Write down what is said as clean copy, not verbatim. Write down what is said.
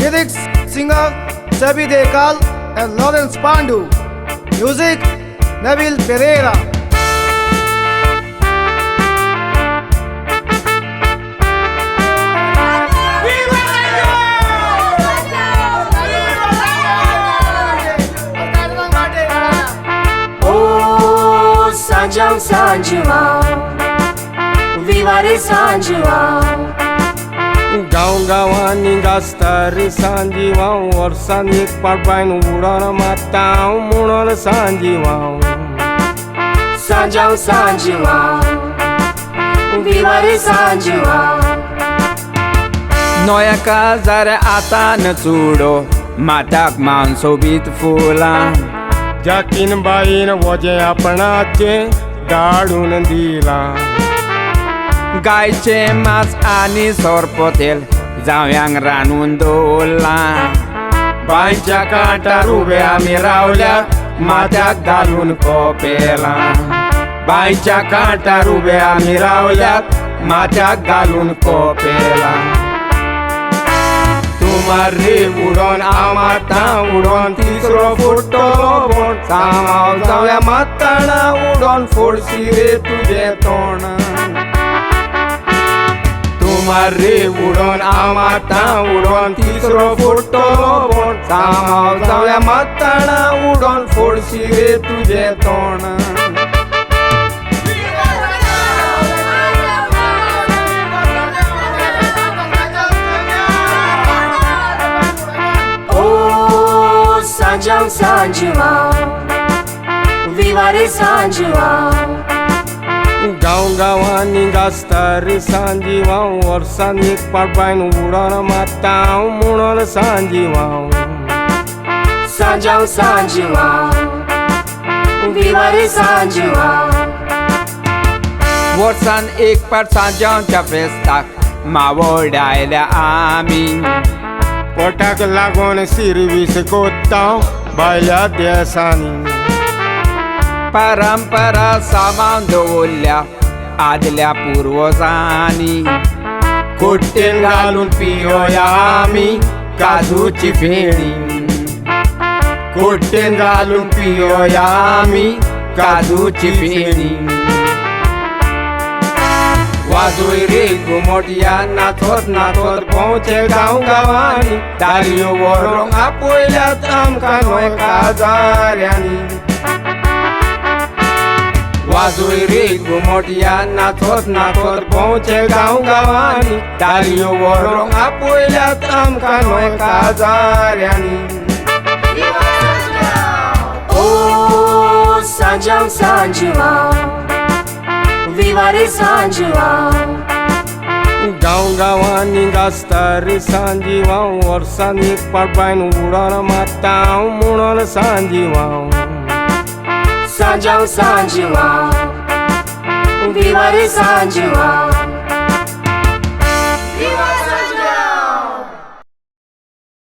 Lyrics, singer Sabi Dekal and Lawrence Pandu. Music, Nabil Pereira. Oh, Sanjão Sanjiwão, viva re Sanjiwão. गाउँगावानी गास्तारी साँझिवाउँ वर्षान एकपल्ट पाइन उडन माताउँ मुडन साँझिवाउँ Sanjão Sanjiwão, viva re Sanjiwão. Noia casare ata na chudo matak manso bit fula जाकिन बाइन वजे आपणाचे गाडून दिला गायचे मास आणि सोरपोतेल जाव्यांग रानून दोला बाईच्या कांटा रुबे आम्ही रावल्या माथ्याक घालून कोपेला बाईच्या कांटा रुबे आम्ही रावल्यात माथ्याक घालून कोपेला तुमारी उडोन आमाता उडोन तिसरो फुटलो बोट सामाव जाव्या माताना उडोन फोडशी रे तुझे तोंड तुमारी उडोन आमाता उडोन तिसरो फुटलो बोट सामाव जाव्या माताना उडोन फोडशी रे तुझे तोंड Sanjão Sanjiwão, viva re Sanjiwão. गाउँगावानी गास्तारी साँझिवाउँ वर्षान एकपल्ट पाइन उडन माताउँ मुडन साँझिवाउँ Sanjão Sanjiwão, viva re Sanjiwão. वर्षान एक पार सांजांच्या फेस्ताक मावडायल्या आम्ही पोटाक लागून सिरवीस कोत्तांव भायल्या देशांनी परंपरा सामान दवरल्या आदल्या पूर्वजांनी कुट्टेन घालून पियोया आमी काजूची फेणी कुट्टेन घालून पियोया आम्ही काजूची फेणी वाजोय रे घुमोटिया नाचत नाचत पोवचे गांवांनी दारयो व्हरोंक आपयल्यात आमकां न्हय काजाऱ्यांनी वाजोय रे घुमोटिया नाचत नाचत पोवचे गांवांनी दारयो व्हरोंक आपयल्यात आमकां न्हय काजाऱ्यांनी Oh, Sanjão Sanjiwão, viva re Sanjiwão. गाउँगावानी गास्तारी साँझिवाउँ वर्षान एकपल्ट पाइन उडन माताउँ मुडन साँझिवाउँ Sanjão Sanjiwão, viva re Sanjiwão.